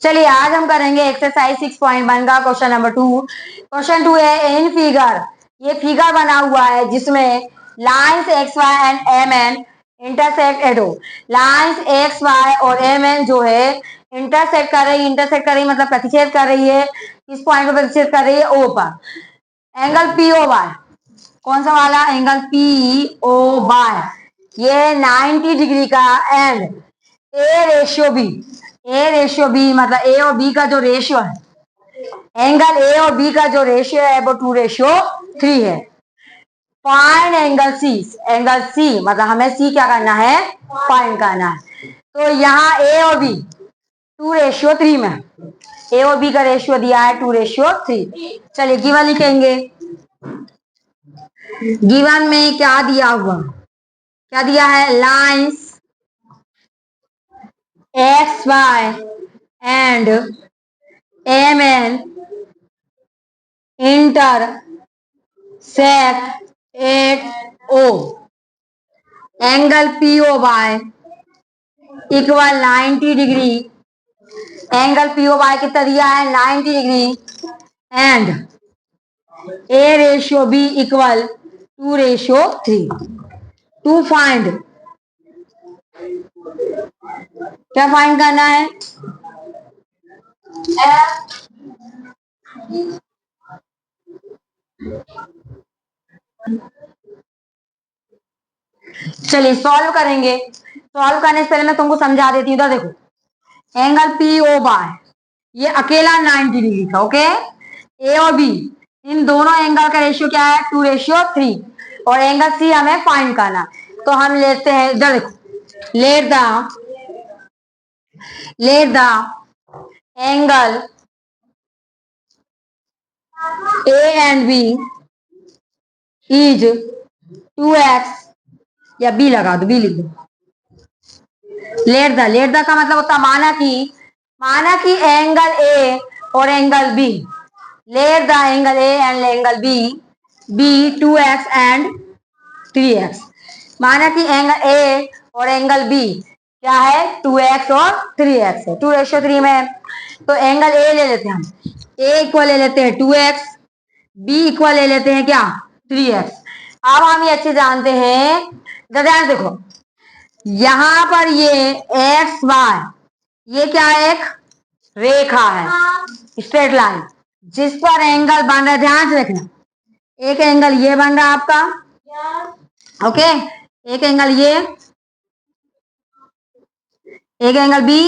चलिए आज हम करेंगे एक्सरसाइज 6.1 का क्वेश्चन नंबर 2। क्वेश्चन 2 है इन फिगर, ये फिगर बना हुआ है जिसमें lines X Y and M N intersect at O. Lines X Y और एम एन जो है इंटरसेक्ट कर रही मतलब प्रतिच्छेद कर रही है। किस पॉइंट पर प्रतिच्छेद कर रही है? ओ पर। एंगल पी ओ वाई, कौन सा वाला? एंगल पी ओ वाई, ये 90 डिग्री का एंड ए रेशियो बी मतलब ए और बी का जो रेशियो है, एंगल ए और बी का जो रेशियो है वो 2:3 है। फाइंड एंगल सी मतलब हमें सी क्या करना है? फाइंड करना है। तो यहाँ ए और बी 2:3 में, ए और बी का रेशियो दिया है 2:3। चलिए गिवन लिखेंगे। गिवन में क्या दिया हुआ, क्या दिया है? Lines X Y and M N intersect at O, angle P O Y equal 90 degree, angle P O Y कितना दिया है? 90 degree and A ratio B equal 2:3। To find, क्या फाइंड करना है? चलिए सॉल्व करेंगे। सॉल्व करने से पहले मैं तुमको समझा देती हूँ। देखो एंगल पी ओ वाई ये अकेला 90 डिग्री था, ओके। ए और बी इन दोनों एंगल का रेशियो क्या है? 2:3 और एंगल सी हमें फाइंड करना। तो हम लेते हैं, इधर देखो, let the angle A and B is 2x, या बी लगा दो, बी लिख दो। लेट द का मतलब होता माना कि एंगल ए और angle B, let the angle A and angle B 2x and 3x। माना कि एंगल ए और एंगल बी क्या है? 2x और 3x है, 2:3 में है। तो एंगल ए ले लेते हैं हम, ए इक्वल ले लेते हैं 2x, बी इक्वल ले लेते हैं क्या? 3x। अब हम ये अच्छे जानते हैं, ध्यान देखो, यहां पर ये एक्स वाई ये क्या है? एक रेखा है, स्ट्रेट लाइन जिस पर एंगल बन रहा है। ध्यान से देखना, एक एंगल ये बन रहा है आपका, ओके, एक एंगल ये, एक एंगल बी,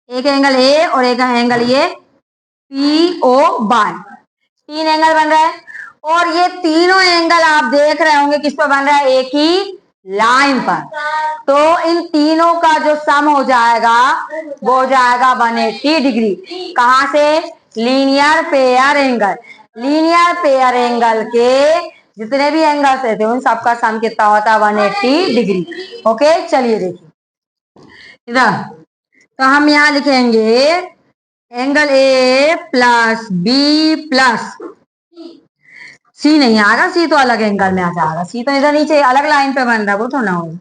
एक एंगल ए और एक एंगल ये पी ओ वाई, 3 एंगल बन रहा है। और ये तीनों एंगल आप देख रहे होंगे किस पर बन रहा है? एक ही लाइन पर। तो इन तीनों का जो सम हो जाएगा वो हो जाएगा 180 डिग्री। कहां से? Linear pair angle. Linear pair angle के जितने भी एंगल्स रहते हैं उन सबका सम कितना होता है? 180 डिग्री। ओके, चलिए देखिए इधर। तो हम यहाँ लिखेंगे angle A plus B plus C, नहीं आएगा, सी तो अलग एंगल में आ जाएगा, सी तो इधर नीचे अलग लाइन पे बन रहा है, वो तो ना हो।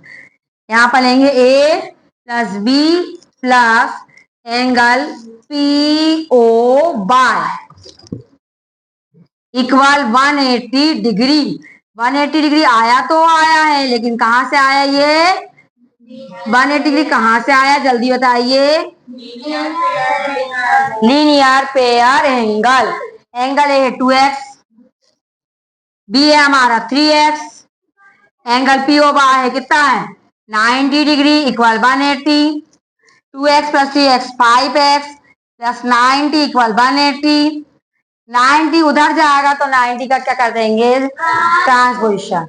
यहाँ पर लेंगे A plus B plus angle P O Y equal 180 degree. 180 degree आया तो आया है, लेकिन कहां से आया ये? 180 डिग्री कहां से आया? जल्दी बताइए। Linear pair angle. Angle A है 2x, बी है हमारा 3x, angle P O Y है कितना है? 90 degree equal 180, 2x plus 3x 5x plus 90 equal 180। 90 उधर जाएगा तो 90 का क्या कर देंगे? ट्रांसपोजिशन।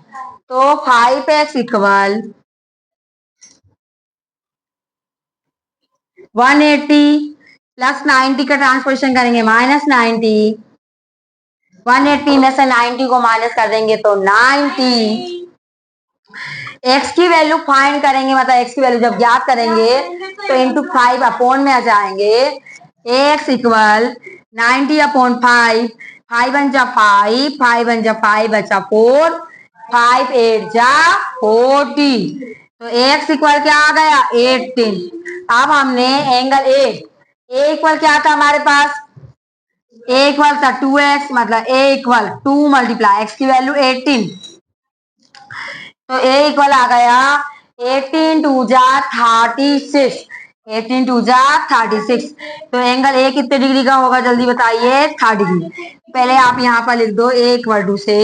तो 5x इक्वल 180 प्लस 90 का ट्रांसपोजिशन करेंगे -90, 180 में से 90 को माइनस कर देंगे तो 90। एक्स की वैल्यू फाइंड करेंगे, मतलब एक्स की वैल्यू जब ज्ञात करेंगे तो इंटू 5 अपॉन में आ जाएंगे। एक्स इक्वल 90/5, 5 1 जा 5, 5 1 जा 5 बचा 4, 5 8 जा 40। तो एक्स इक्वल क्या आ गया? 18। अब हमने एंगल ए ए इक्वल क्या था हमारे पास, ए इक्वल था 2x, मतलब ए इक्वल 2 मल्टीप्लाई एक्स की वैल्यू 18, तो ए इक्वल आ गया 18 टू जा 36, 18 टू जा 36। तो एंगल ए कितने डिग्री का होगा जल्दी बताइए, 30 डिग्री। पहले आप यहाँ पर लिख दो ए इक्वल टू से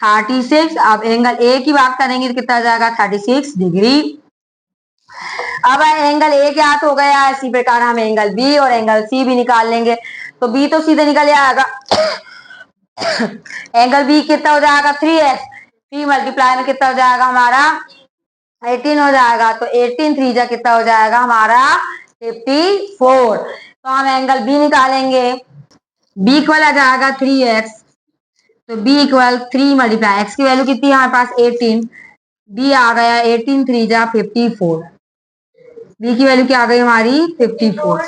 36। अब एंगल ए की बात करेंगे तो कितना जाएगा 36 डिग्री। अब एंगल ए ज्ञात हो गया, इसी प्रकार हम एंगल बी और एंगल सी भी निकाल लेंगे। तो बी तो सीधे निकल आएगा एंगल बी कितना हो जाएगा 3x, 3 मल्टीप्लाई में कितना हो जाएगा हमारा 18 हो जाएगा, तो 18 3 जा कितना हो जाएगा हमारा 54। तो हम एंगल बी निकालेंगे, बी इक्वल आ जाएगा 3x, तो बी इक्वल 3 मल्टीप्लाई एक्स की वैल्यू कितनी है हमारे पास 18, बी आ गया 18 3 जा 54, बी की वैल्यू क्या आ गई हमारी 54,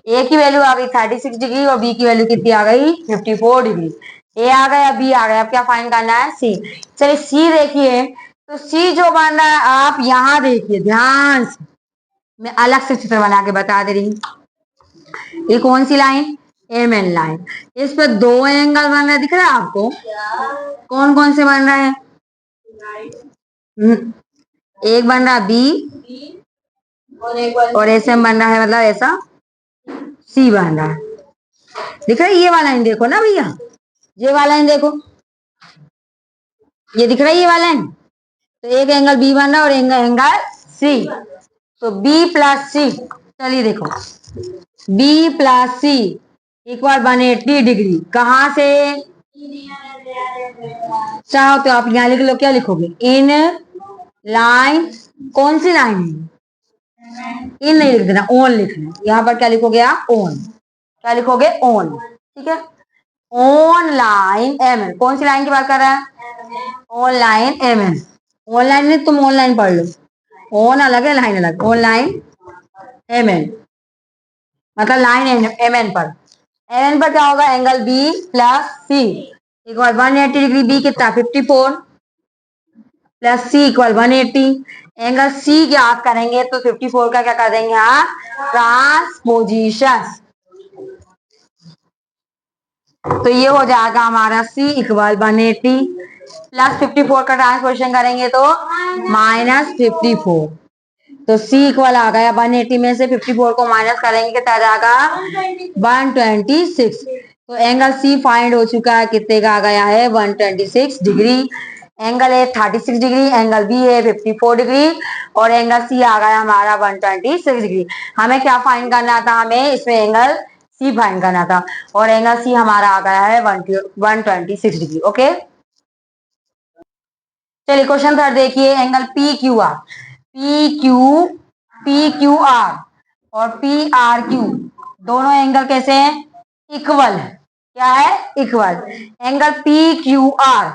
ए की वैल्यू आ गई 36 डिग्री और बी की वैल्यू कितनी आ गई 54 डिग्री। ए आ गया, बी आ गया, अब क्या फाइंड करना है सी। चलिए सी देखिए, तो सी जो बन रहा है आप यहां देखिए ध्यान से, मैं अलग से चित्र बना के बता दे रही हूँ। ये कौन सी लाइन, एम एन लाइन, इस पर दो एंगल बन रहा है, दिख रहा है आपको, कौन कौन से बन रहे हैं, एक बन रहा बी और ऐसे बन रहा है, मतलब ऐसा सी बन रहा है, दिख रहा है। ये वाला लाइन देखो ना भैया, ये वाला लाइन देखो, ये दिख रहा है ये वाला लाइन, तो एक एंगल बी बन रहा है और एंगल सी, तो बी प्लस सी, चलिए देखो बी प्लस सी इक्वल 180 डिग्री, कहां से, चाहो तो आप यहां लिख लो, क्या लिखोगे इन लाइन, कौन सी लाइन है, इन नहीं लिख देना, ओन लिखना, यहाँ पर क्या लिखोगे आप ओन, क्या लिखोगे ओन, ठीक है। ऑन लाइन एम एन, कौन सी लाइन की बात कर रहा है, ऑनलाइन एम एन, ऑनलाइन में तुम ऑनलाइन पढ़ लो, ऑन अलग है लाइन अलग, ऑनलाइन एम एन, मतलब लाइन एम एन पर, एम एन पर क्या होगा एंगल बी प्लस सी इक्वल 180 डिग्री, बी कितना 54 प्लस सी इक्वल 180, एंगल सी ज्ञात करेंगे तो 54 का क्या कर देंगे आप ट्रांसपोजिशन, तो ये हो जाएगा हमारा C इक्वल 180 प्लस 54 का ट्रांसपोजिशन करेंगे तो -54, तो C इक्वल आ गया 180 में से 54 को माइनस करेंगे कितना आ जाएगा 126, तो एंगल C फाइंड हो चुका है, कितने का आ गया है 126 degree. Angle A 36 degree, angle B है 54 डिग्री और एंगल सी आ गया हमारा 126 डिग्री। हमें क्या फाइंड करना था, हमें इसमें एंगल सी फाइंड करना था और एंगल सी हमारा आ गया है 126 डिग्री। ओके, चलिए क्वेश्चन थर्ड देखिए, angle P Q are, P Q R और पी आर क्यू दोनों एंगल कैसे हैं, इक्वल है, क्या है equal, angle P Q R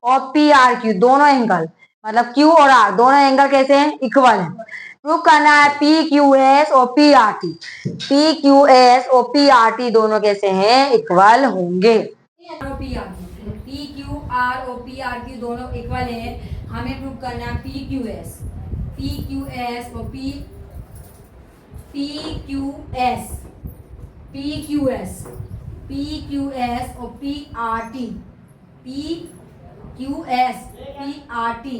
और पी आर क्यू दोनों एंगल, मतलब क्यू और आर दोनों एंगल कैसे हैं इक्वल है। प्रूव करना है पी क्यू एस और P R T, P Q S और पी आर टी दोनों कैसे हैं इक्वल होंगे। पी क्यू आर और पी आर क्यू दोनों इक्वल है, हमें प्रूव करना है पी क्यू एस और पी क्यू एस और पी आर टी,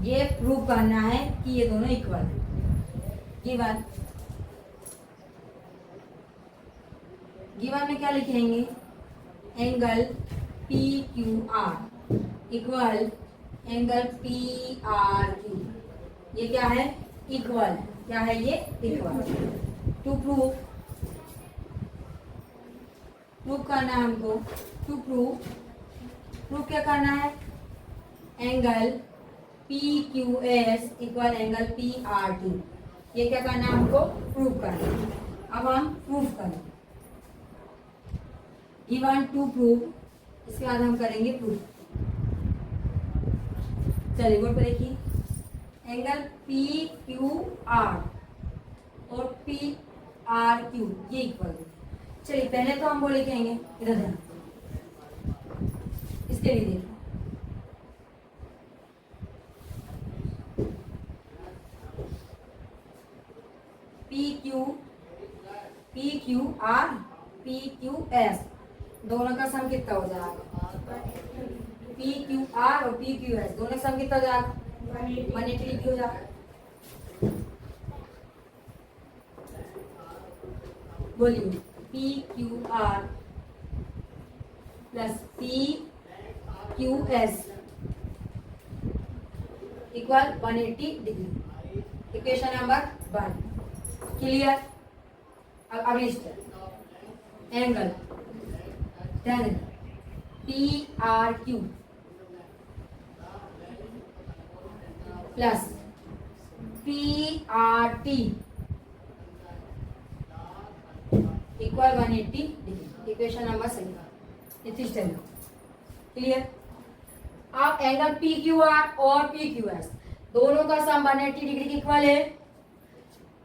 ये प्रूव करना है कि ये दोनों इक्वल है। गिवन में क्या लिखेंगे, angle P Q are equal angle P R Q, ये क्या है इक्वल, क्या है ये इक्वल। टू प्रूव करना है हमको, टू प्रूव क्या करना है, angle P Q S equal angle P R T, ये क्या करना है हमको प्रूव करना है। अब हम प्रूव करें, गिवन टू प्रूव, इसके बाद हम करेंगे प्रूफ। चलिए बोर्ड पर देखिए, एंगल पी क्यू आर और पी आर क्यू ये इक्वल है। चलिए पहले तो हम वो लिखेंगे, इधर ध्यान, इसके लिए देखिए P P Q R P Q S, दोनों का सम कितना हो जाएगा? पी क्यू आर और पी क्यू एस दोनों का सम कितना हो जाएगा? 180 डिग्री हो जाएगा। बोलिए P Q R plus P Q S equal 180 degree. Equation number 1 clear. अब अगली step angle ten P R Q plus P R T equal 180 degree. Equation number 7 clear. अब एंगल पी क्यू आर और P Q S दोनों का सम 180 degree के equal है।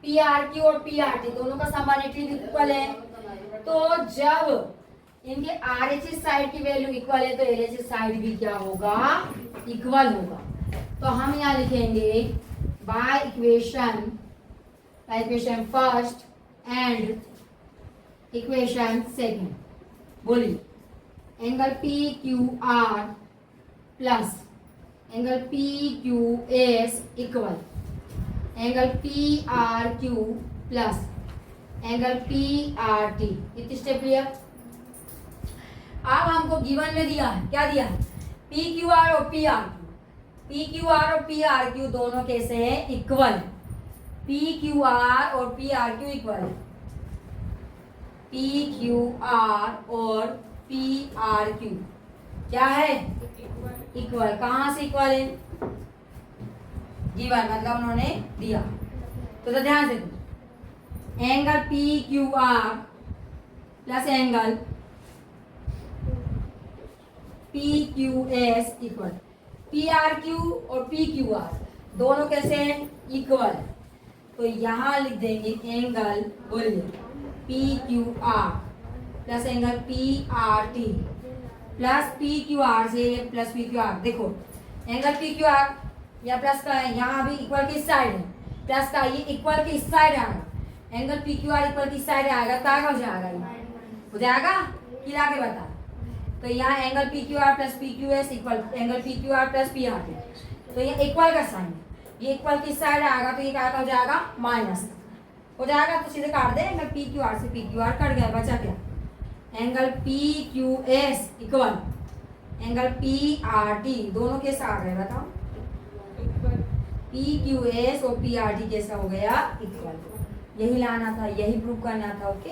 P R Q और P R T दोनों का सम 180 डिग्री इक्वल है। तो जब इनके आर एच एस साइड की वैल्यू इक्वल है तो एल एच एस साइड भी क्या होगा? इक्वल होगा। तो हम यहाँ लिखेंगे by equation first and equation second. बोलिए angle P Q R plus angle P Q S equal angle P R Q plus angle P R T. इतनी स्टेप क्लियर। अब हमको गिवन में दिया है, क्या दिया है? पी क्यू आर और P R Q. P Q R और पी आर क्यू दोनों कैसे हैं? इक्वल। पी क्यू आर और पी आर क्यू इक्वल है। पी क्यू आर और पी आर क्यू क्या है? इक्वल। कहां से इक्वल है? गिवन मतलब उन्होंने दिया। तो ध्यान से angle P Q R plus angle P Q S equal P R Q और पी क्यू आर दोनों कैसे हैं? इक्वल। तो यहां लिख देंगे एंगल बोलिए P Q R plus angle P R T plus P Q are से प्लस पी क्यू आर। देखो एंगल पी क्यू आर या प्लस का है, यहाँ भी इक्वल की साइड है, प्लस का ये इक्वल की साइड आएगा। Angle P Q are equal की साइड आएगा तो आगे हो जाएगा, ये हो जाएगा। खिला के बता। तो यहाँ angle P Q R plus P Q S equal angle P Q R plus P R T. तो ये इक्वल का साइन है, ये इक्वल की साइड आएगा तो ये क्या हो जाएगा? माइनस हो जाएगा। तो सीधे काट दे, एंगल पी क्यू आर से पी क्यू आर कट गया, बचा क्या? Angle P Q S equal angle P R T दोनों कैसा आ गए बताओ? पी क्यू एस और पी आर टी कैसा हो गया? इक्वल। यही लाना था, यही प्रूव करना था। ओके।